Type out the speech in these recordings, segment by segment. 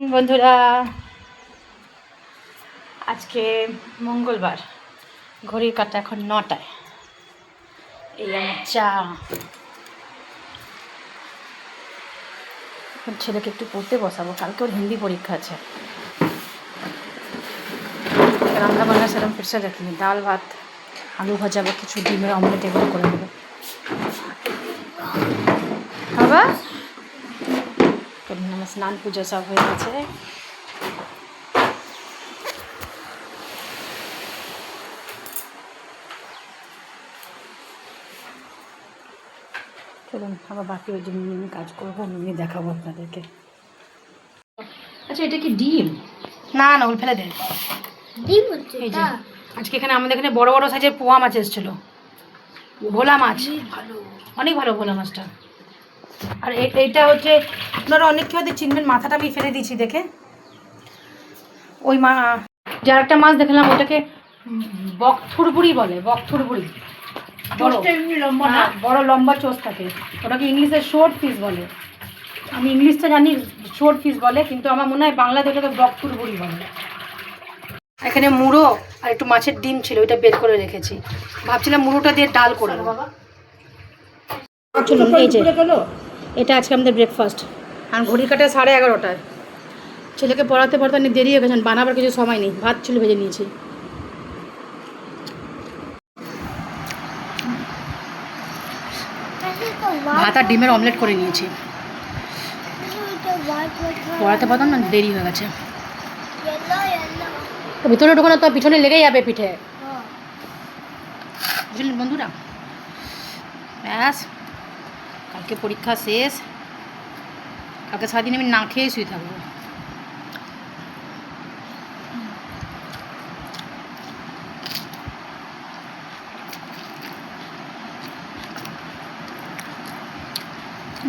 বন্ধুরা, আজকে মঙ্গলবার, ঘড়ির কাঁটা এখন 9টায়। এই আমার চা। এখন ছেলেকে একটু পড়তে বসাবো, কালকে ওর হিন্দি পরীক্ষা আছে। রান্না বান্না সেরকম প্রেশার রাখিনি, ডাল ভাত আলু ভাজা বা কিছু ডিমের অমলেট এগুলো করে নেবো। বাবা আমার স্নান পুজো সব হয়ে গেছে। চলুন আবার বাকি ওই জন্য কাজ করবো, নিয়ে দেখাবো আপনাদেরকে। আচ্ছা, এটা কি ডিম? না না, ওল ফেলে দেয় ডিম হচ্ছে। এই যে আজকে এখানে আমাদের এখানে বড় বড় সাইজের পোয়া মাছ এসেছিল, ভোলা মাছ, ভালো, অনেক ভালো ভোলা মাছটা। আর এইটা হচ্ছে, আপনারা অনেকে হয়তো চিনবেন, মাথাটা আমি ফেলে দিয়েছি দেখে। ওই যে আরেকটা মাছ দেখলাম, ওটাকে বকথুরবুড়ি বলে, বকথুরবুড়ি, বড় লম্বা চোষ থাকে, ওটাকে ইংলিশে শর্ট ফিশ বলে। আমি ইংলিশটা জানি শর্ট ফিশ বলে, কিন্তু আমার মনে হয় বাংলাতে ওটাকে বকথুরবুড়ি বলে। এখানে মুড়ো আর একটু মাছের ডিম ছিল, ওইটা বের করে রেখেছি। ভাবছিলাম মুড়োটা দিয়ে ডাল করে দেবো। চলুন, এই যে এটা আজকে আমাদের ব্রেকফাস্ট। আর ঘড়ি কাটে 11:30টায়। ছেলেকে পড়াতে পড়াতে দেরি হয়ে গেছেন, বানাবার কিছু সময় নেই, ভাত ছিল ভেজে নিয়েছি। ভাত আর ডিমের অমলেট করে নিয়েছি। পড়াতে পারতাম না, দেরি হয়ে গেছে। তো ভিতরে ঢোকানো তো পিছনে লেগে যাবে পিঠে, বুঝলেন বন্ধুরা। ব্যাস, কালকে পরীক্ষা শেষ, কালকে সারাদিন আমি না খেয়ে শুয়ে থাকবো।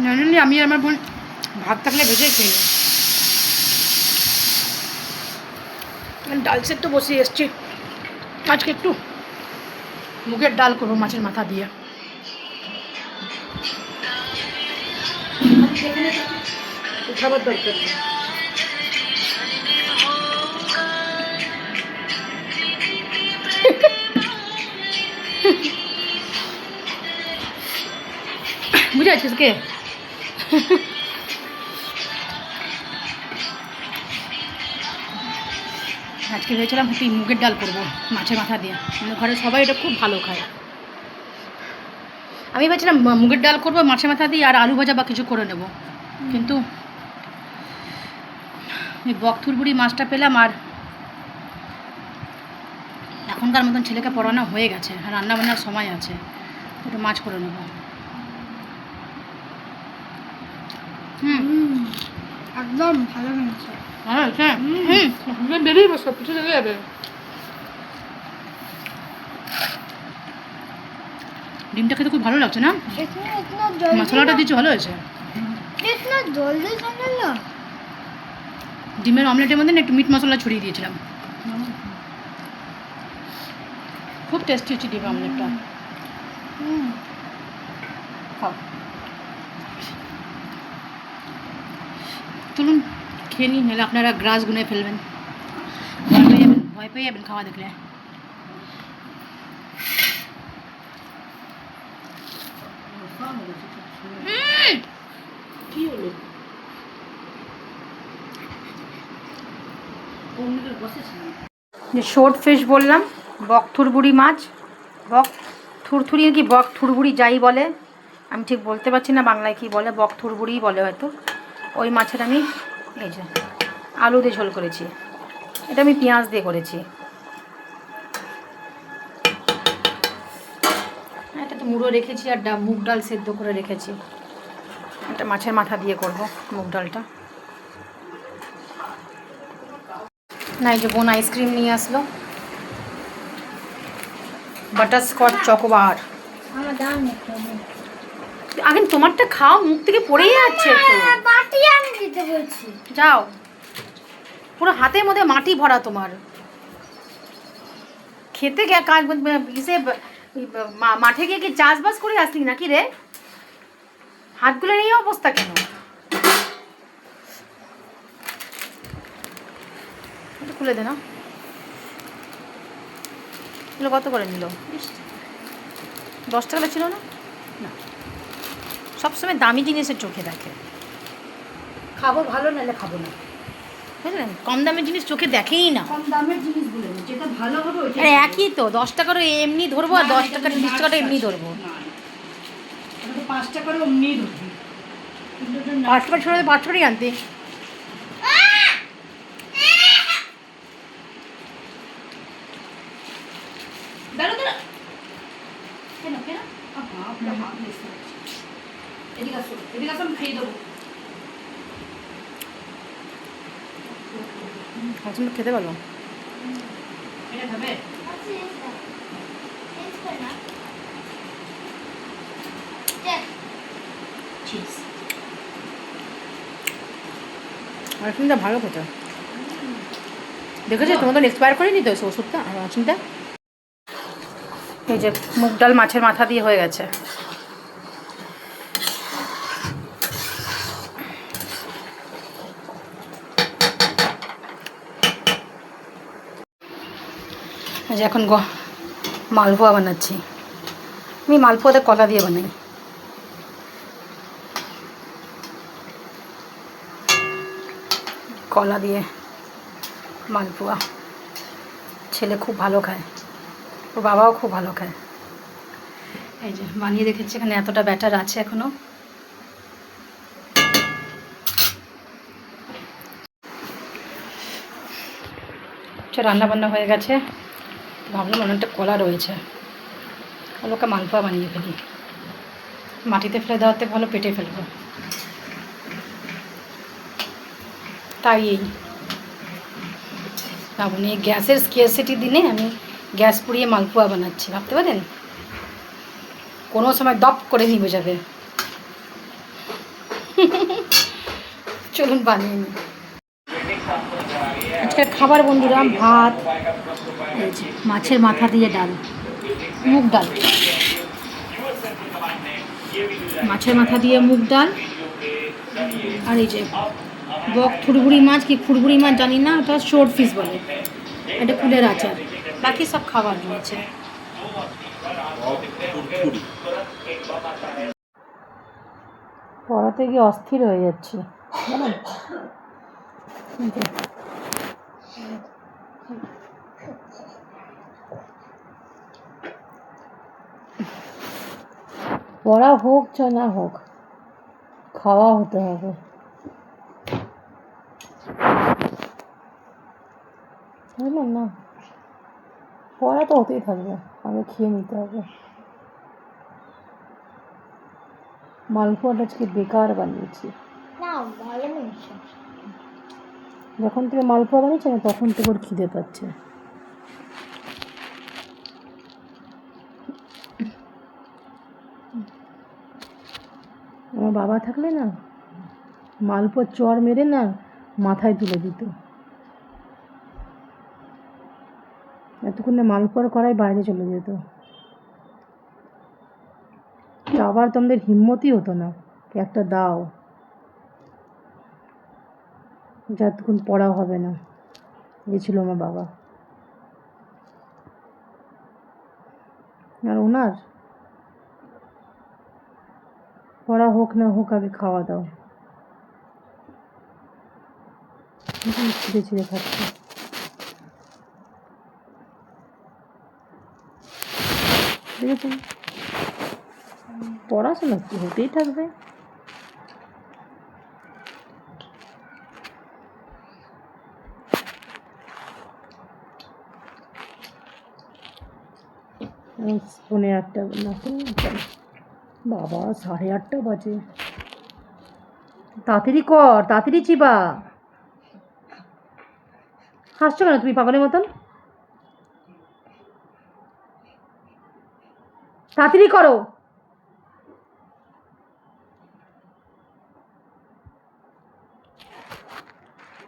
নর্মালি আমি আর আমার বোন ভাত থাকলে ভেজে খেয়ে নিই। ডাল সেদ্ধ বসিয়ে এসছি, আজকে একটু মুগের ডাল করবো মাছের মাথা দিয়ে। উঠাবার দরকার নেই। বুঝে আছিস কে? আজকে ভেবেছিলাম কি মুগের ডাল করবো মাছের মাথা দিয়ে, মানে ঘরে সবাই এটা খুব ভালো খায়। আমি ভেবেছিলাম মুগের ডাল করবো মাছের মাথা দিয়ে, আর আলু ভাজা বা কিছু করে নেব, কিন্তু এই বকথুরবুড়ি মাছটা পেলাম। আর এখনকার মতন ছেলেকে পড়ানো হয়ে গেছে, আর রান্নাবান্নার সময় আছে, একটু মাছ করে নেব। একদম ভালো হয়েছে। ভালো হয়েছে। বেরিয়ে বসো, পিছু লেগে যাবে। ডিমটা খেতে খুব ভালো লাগছে না? মশলাটা দিচ্ছি, ভালো হয়েছে। ডিমের অমলেটের মধ্যে না একটু মিট মশলা ছড়িয়ে দিয়েছিলাম, খুব টেস্টি হচ্ছে ডিমের অমলেটটা। খাও, চলুন খেয়ে নিন, নাহলে আপনারা গ্রাস গুনে ফেলবেন, ভয় পেয়ে যাবেন খাওয়া দেখলে। কি হলো? যে শর্ট ফিশ বললাম, বকথুরবুড়ি মাছ, বক থুরথুরি কি বক থুরবুড়ি যাই বলে, আমি ঠিক বলতে পারছি না বাংলায় কি বলে, বকথুরবুড়িই বলে হয়তো। ওই মাছের আমি এই যে আলু দিয়ে ঝোল করেছি, এটা আমি পেঁয়াজ দিয়ে করেছি। এটা তো মুড়ো রেখেছি, আর মুগ ডাল সেদ্ধ করে রেখেছি। এটা মাছের মাথা দিয়ে করব মুগ ডালটা। না, এই যে বোন আইসক্রিম নিয়ে আসলো, বাটারস্কচ চকোবার। আগে তোমারটা খাও, মুখ থেকে পড়েই যাচ্ছে। যাও, পুরো হাতের মধ্যে মাটি ভরা তোমার। খেতে কাজ ইসে মাঠে গিয়ে কি চাষবাস করে আসলি নাকি রে? হাতগুলোর এই অবস্থা কেন? একটু খুলে দে না। এগুলো কত করে নিল? 10 টাকা ছিল না? না, সবসময় দামি জিনিসের চোখে দেখে। খাবো ভালো, নাহলে খাবো না, বুঝলেন? কম দামের জিনিস চোখে দেখেই না। কম দামের জিনিস বলে যেটা ভালো হবে ওইটা। আরে একই তো, 10 টাকার এমনি ধরবো আর 10 টাকা 20 টাকাটা এমনি ধরবো। 5 টাকার অমনি ধরবি। 5 টাকা ছোট 5 টাকারই আনতে। দাঁড়া দাঁড়া। কেন কেন? আপনার হাত মিস এদিকে আসো, এদিকে আসো, আমি খাইয়ে দেবো। হাজবেন্ড খেতে পারবো। এটা খাবে? চিজ। আইসক্রিমটা ভালো খেতে। দেখেছি তোমাদের এক্সপায়ার করেনি তো ওষুধটা আর আইসক্রিমটা। এই যে মুগ ডাল মাছের মাথা দিয়ে হয়ে গেছে। এই যে এখন মালপোয়া বানাচ্ছি। আমি মালপোয়াতে কলা দিয়ে বানাই। কলা দিয়ে মালপোয়া ছেলে খুব ভালো খায়, ওর বাবাও খুব ভালো খায়। এই যে বানিয়ে রেখেছি, এখানে এতটা ব্যাটার আছে এখনো। রান্না বান্না হয়ে গেছে, ভাবলাম অনেকটা কলা রয়েছে, ওগুলোকে মালপোয়া বানিয়ে ফেলি। মাটিতে ফেলে দেওয়াতে ভালো, পেটে ফেলবো, তাই এই ভাবুন এই গ্যাসের স্কেয়ারসিটি দিনে আমি গ্যাস পুড়িয়ে মালপোয়া বানাচ্ছি, ভাবতে পারেন? কোনো সময় দপ করে নিভে যাবে। চলুন বানিয়ে নিই আজকের খাবার বন্ধুরা। ভাত, মাছের মাথা দিয়ে ডাল, মুগ ডাল, মাছের মাথা দিয়ে মুগ ডাল, আর এই যে বক থুড়গুড়ি মাছ, কি ফুড়গুড়ি মাছ জানি না, ওটা শোর্ট ফিশ বলে, এটা ফুলের আচার। বাকি সব খাবার রয়েছে। পড়াতে গিয়ে অস্থির হয়ে যাচ্ছি জানেন। পড়া হোক চা না হোক, খাওয়া হতে হবে, বুঝলেন না? পড়া তো হতেই থাকবে, আগে খেয়ে নিতে হবে। মালপোয়াটা আজকে বেকার বানিয়েছি। যখন থেকে মালপোয়া বানিয়েছে না তখন থেকে ওর খিদে পাচ্ছে। আমার বাবা থাকলে না মালপোয়ার চর মেরে না মাথায় তুলে দিত। এতক্ষণে মালপোয়ার কড়াই বাইরে চলে যেত, আবার তোমাদের হিম্মতই হতো না একটা দাও, যতক্ষণ পড়া হবে না। এ ছিল আমার বাবা। আর ওনার পড়া হোক না হোক আগে খাওয়া দাও। ছিঁড়ে ছিঁড়ে খাচ্ছে। দেখেছেন, পড়াশোনা কি হতেই থাকবে। পৌনে 8টা না, বাবা 8:30 বাজে। তাড়াতাড়ি কর, তাড়াতাড়ি চিবা। হাসছো কেন তুমি পাগলের মতন? তাড়াতাড়ি করো।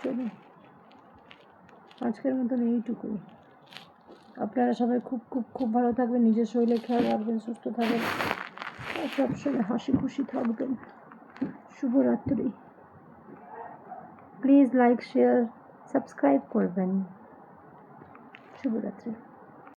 চলো আজকের মতন এইটুকুই। আপনারা সবাই খুব খুব খুব ভালো থাকবেন, নিজের শরীরে খেয়াল রাখবেন, সুস্থ থাকবেন আর সবসময় হাসি খুশি থাকবেন। শুভরাত্রি। প্লিজ লাইক, শেয়ার, সাবস্ক্রাইব করবেন। শুভরাত্রি।